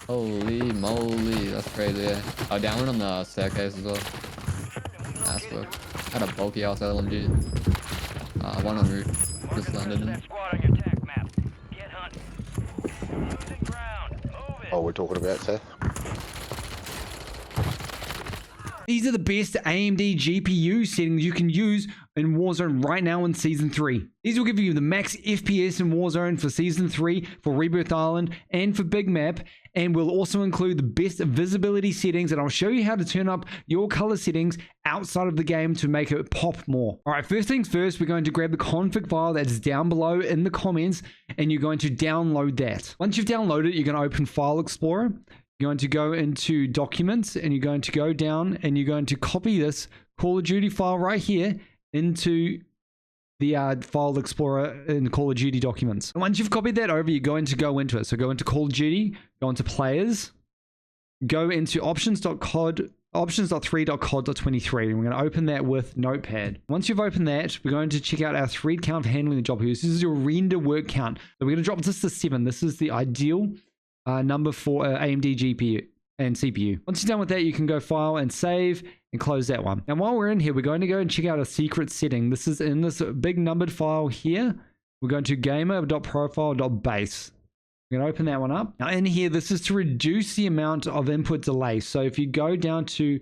Holy moly, that's crazy. Yeah. Oh, down one on the staircase as well. Nice work. Had a bulky ass LMG. One on roof. Just landed in. Oh, we're talking about, sir. These are the best AMD GPU settings you can use in Warzone right now in Season 3. These will give you the max FPS in Warzone for Season 3, for Rebirth Island, and for Big Map, and will also include the best visibility settings, and I'll show you how to turn up your color settings outside of the game to make it pop more. Alright, first things first, we're going to grab the config file that's down below in the comments, and you're going to download that. Once you've downloaded it, you're going to open File Explorer. You're going to go into Documents, and you're going to go down and you're going to copy this Call of Duty file right here into the File Explorer in Call of Duty Documents. And once you've copied that over, you're going to go into it. So go into Call of Duty, go into Players, go into options.3.cod.23, and we're going to open that with Notepad. Once you've opened that, we're going to check out our thread count for handling the job here. This is your render work count. So we're going to drop this to 7. This is the ideal number for AMD GPU and CPU. Once you're done with that, you can go File and Save and close that one. Now, while we're in here, we're going to go and check out a secret setting. This is in this big numbered file here. We're going to gamer.profile.base. We're going to open that one up. Now, in here, this is to reduce the amount of input delay. So if you go down to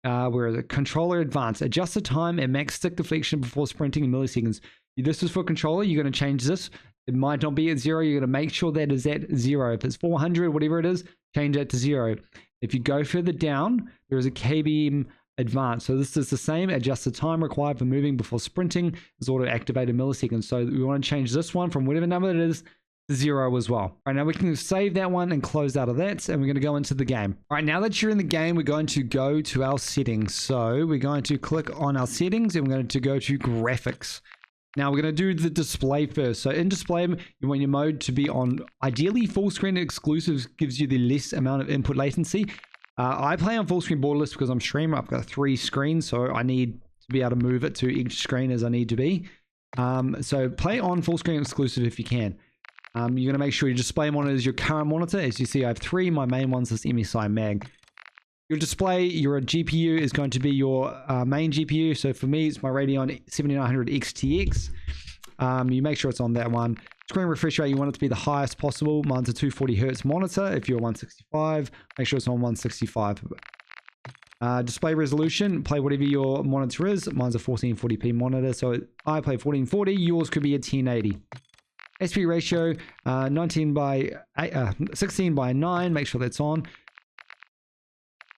where is it? Controller Advanced, adjust the time and max stick deflection before sprinting in milliseconds. This is for controller. You're going to change this. It might not be at 0. You're going to make sure that is at 0. If it's 400, whatever it is, change it to 0. If you go further down, there is a KBM Advanced. So this is the same. Adjust the time required for moving before sprinting is auto activated milliseconds. So we want to change this one from whatever number it is to 0 as well. All right, now we can save that one and close out of that, and we're going to go into the game. All right, now that you're in the game, we're going to go to our settings. So we're going to click on our settings, and we're going to go to graphics. Now we're going to do the display first. So in display, you want your mode to be on ideally full screen. Exclusives gives you the less amount of input latency. I play on full screen borderless because I'm streamer. I've got 3 screens, so I need to be able to move it to each screen as I need to be. So play on full screen exclusive if you can. You're going to make sure your display monitor is your current monitor. As you see, I have 3. My main one's this MSI Mag. Your display, your GPU is going to be your main GPU. So for me, it's my Radeon 7900 XTX. You make sure it's on that one. Screen refresh rate, you want it to be the highest possible. Mine's a 240 Hertz monitor. If you're 165, make sure it's on 165. Display resolution, play whatever your monitor is. Mine's a 1440p monitor. So I play 1440. Yours could be a 1080. SP ratio, 16 by 9. Make sure that's on.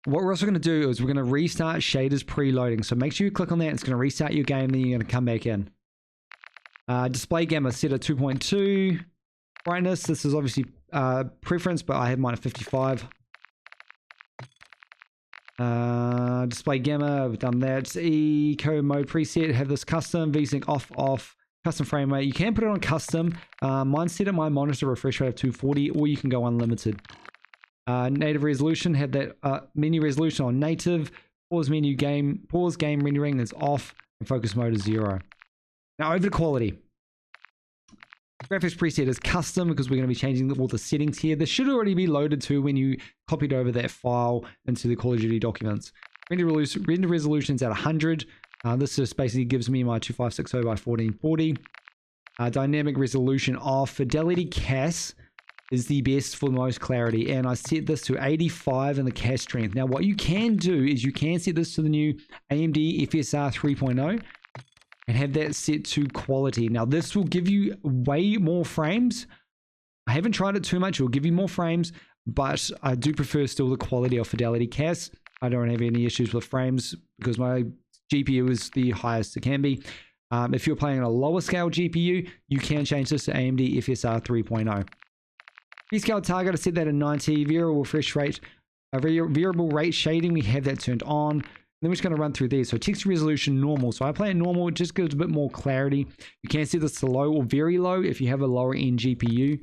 What we're also going to do is we're going to restart shaders preloading. So make sure you click on that. It's going to restart your game. Then you're going to come back in. Display gamma set at 2.2. Brightness. This is obviously preference, but I have mine at 55. Display gamma. I've done that. Eco mode preset. Have this custom. VSync off. Custom frame rate. You can put it on custom. Mine's set at my monitor refresh rate of 240, or you can go unlimited. Native resolution, have that menu resolution on native. Pause game rendering is off, and focus mode is 0. Now over to quality. Graphics preset is custom because we're going to be changing all the settings here. This should already be loaded too when you copied over that file into the Call of Duty documents. Render resolution is at 100. This just basically gives me my 2560 by 1440. Dynamic resolution off. Fidelity CAS is the best for the most clarity, and I set this to 85 in the CAS strength. Now what you can do is you can set this to the new AMD FSR 3.0 and have that set to quality. Now this will give you way more frames. I haven't tried it too much. It will give you more frames, but I do prefer still the quality of Fidelity CAS. I don't have any issues with frames because my GPU is the highest it can be. If you're playing on a lower scale GPU, you can change this to AMD FSR 3.0. Rescale target, I set that at 90. Variable refresh rate, variable rate shading, we have that turned on. Then we're just going to run through these. So texture resolution, normal. So I play it normal, it just gives a bit more clarity. You can set this to low or very low if you have a lower end GPU.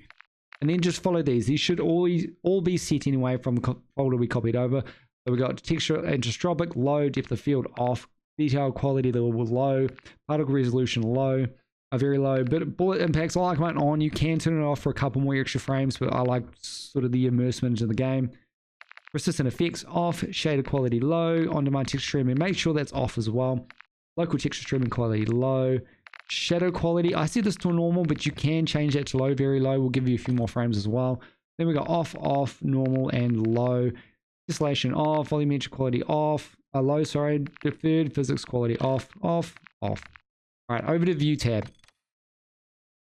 And then just follow these. These should all be set anyway from the folder we copied over. So we got texture antistropic, low, depth of field off, detail quality level low, particle resolution low, are very low. But bullet impacts, I like mine on. You can turn it off for a couple more extra frames, but I like sort of the immersion into the game. Persistent effects off, shader quality low, on-demand texture streaming, make sure that's off as well. Local texture streaming quality low. Shadow quality, I set this to normal, but you can change that to low, very low. We'll give you a few more frames as well. Then we got off, normal, and low. Distillation off, volumetric quality off, low, sorry, deferred physics quality off. All right, over to view tab.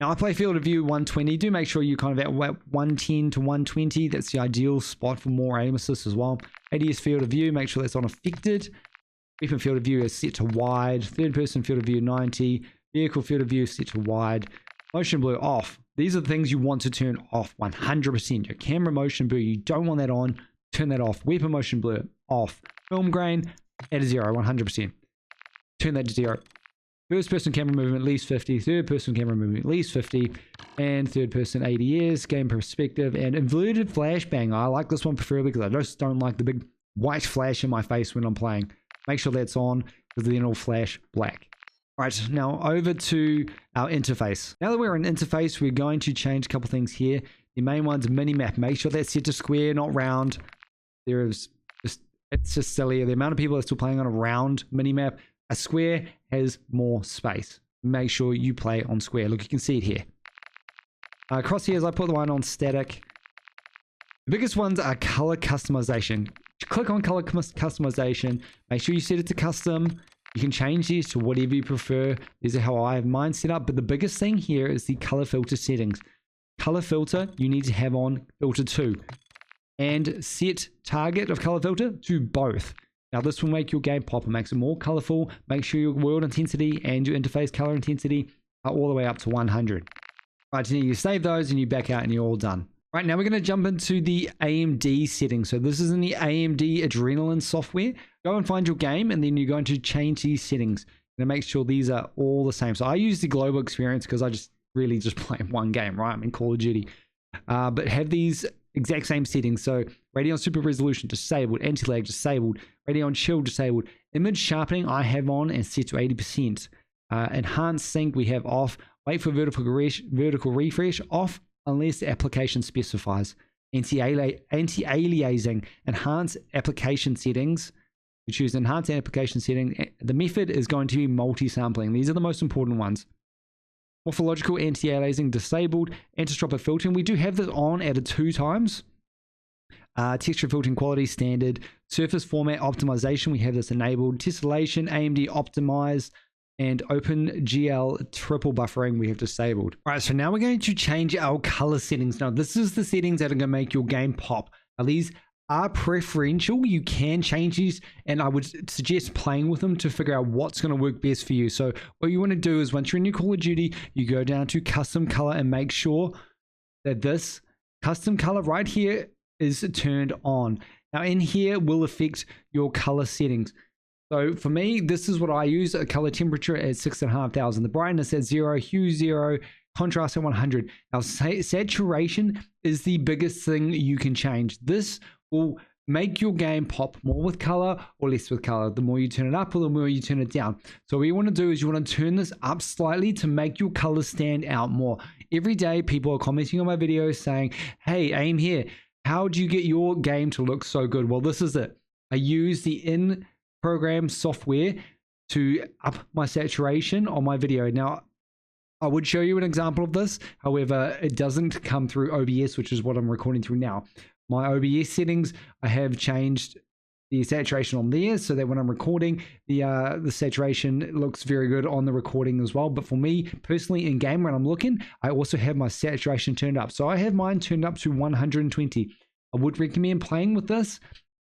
Now I play field of view 120. Do make sure you kind of at 110 to 120. That's the ideal spot for more aim assist as well. ADS field of view, make sure that's unaffected. Weapon field of view is set to wide. Third person field of view 90. Vehicle field of view is set to wide. Motion blur off. These are the things you want to turn off 100%. Your camera motion blur, you don't want that on. Turn that off. Weapon motion blur off. Film grain at 0, 100%. Turn that to 0. First person camera movement at least 50. Third person camera movement at least 50. And third person ADS, game perspective, and inverted flashbang. I like this one preferably because I just don't like the big white flash in my face when I'm playing. Make sure that's on because then it'll flash black. Right, now over to our interface. Now that we're in interface, we're going to change a couple things here. The main one's minimap. Make sure that's set to square, not round. It's just silly. The amount of people are still playing on a round minimap. A square has more space. Make sure you play on square. Look, you can see it here. Crosshairs, I put the one on static. The biggest ones are color customization. Click on color customization. Make sure you set it to custom. You can change these to whatever you prefer. These are how I have mine set up. But the biggest thing here is the color filter settings. Color filter, you need to have on filter 2. And set target of color filter to both. Now this will make your game pop. It makes it more colorful. Make sure your world intensity and your interface color intensity are all the way up to 100. Right, so you save those and you back out and you're all done. Right, now we're going to jump into the AMD settings. So this is in the AMD Adrenalin software. Go and find your game and then you're going to change these settings. And make sure these are all the same. So I use the global experience because I just really just play one game, right? I'm in Call of Duty. But have these exact same settings. So Radeon Super Resolution disabled, anti-lag disabled, Radeon Chill disabled, image sharpening I have on and set to 80%. Enhanced sync we have off, wait for vertical refresh off unless the application specifies. Anti-aliasing, enhanced application settings. We choose enhanced application setting. The method is going to be multi-sampling. These are the most important ones. Morphological anti-aliasing disabled, anti-stropper filtering. We do have this on at 2 times. Texture filtering quality standard. Surface format optimization, we have this enabled. Tessellation, AMD optimized. And OpenGL triple buffering we have disabled. All right, so now we're going to change our color settings. Now this is the settings that are going to make your game pop. Now these are preferential. You can change these and I would suggest playing with them to figure out what's going to work best for you. So what you want to do is once you're in your Call of Duty, you go down to custom color and make sure that this custom color right here is turned on. Now in here will affect your color settings. So for me, this is what I use: a color temperature at 6,500, the brightness at 0, hue 0, contrast at 100. Now saturation is the biggest thing you can change. This will make your game pop more with color or less with color. The more you turn it up or the more you turn it down. So what you want to do is you want to turn this up slightly to make your colors stand out more. Every day people are commenting on my videos saying, hey, aim here. How do you get your game to look so good? Well, this is it. I use the in-program software to up my saturation on my video. Now, I would show you an example of this. However, it doesn't come through OBS, which is what I'm recording through now. My OBS settings, I have changed the saturation on there so that when I'm recording, the saturation looks very good on the recording as well. But for me personally in game when I'm looking, I also have my saturation turned up. So I have mine turned up to 120. I would recommend playing with this.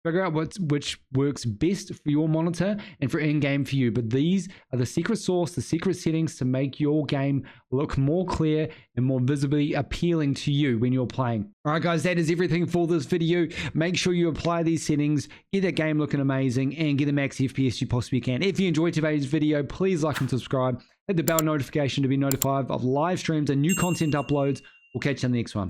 Figure out which works best for your monitor and for in-game for you. But these are the secret sauce, the secret settings to make your game look more clear and more visibly appealing to you when you're playing. All right, guys, that is everything for this video. Make sure you apply these settings, get that game looking amazing, and get the max FPS you possibly can. If you enjoyed today's video, please like and subscribe. Hit the bell notification to be notified of live streams and new content uploads. We'll catch you on the next one.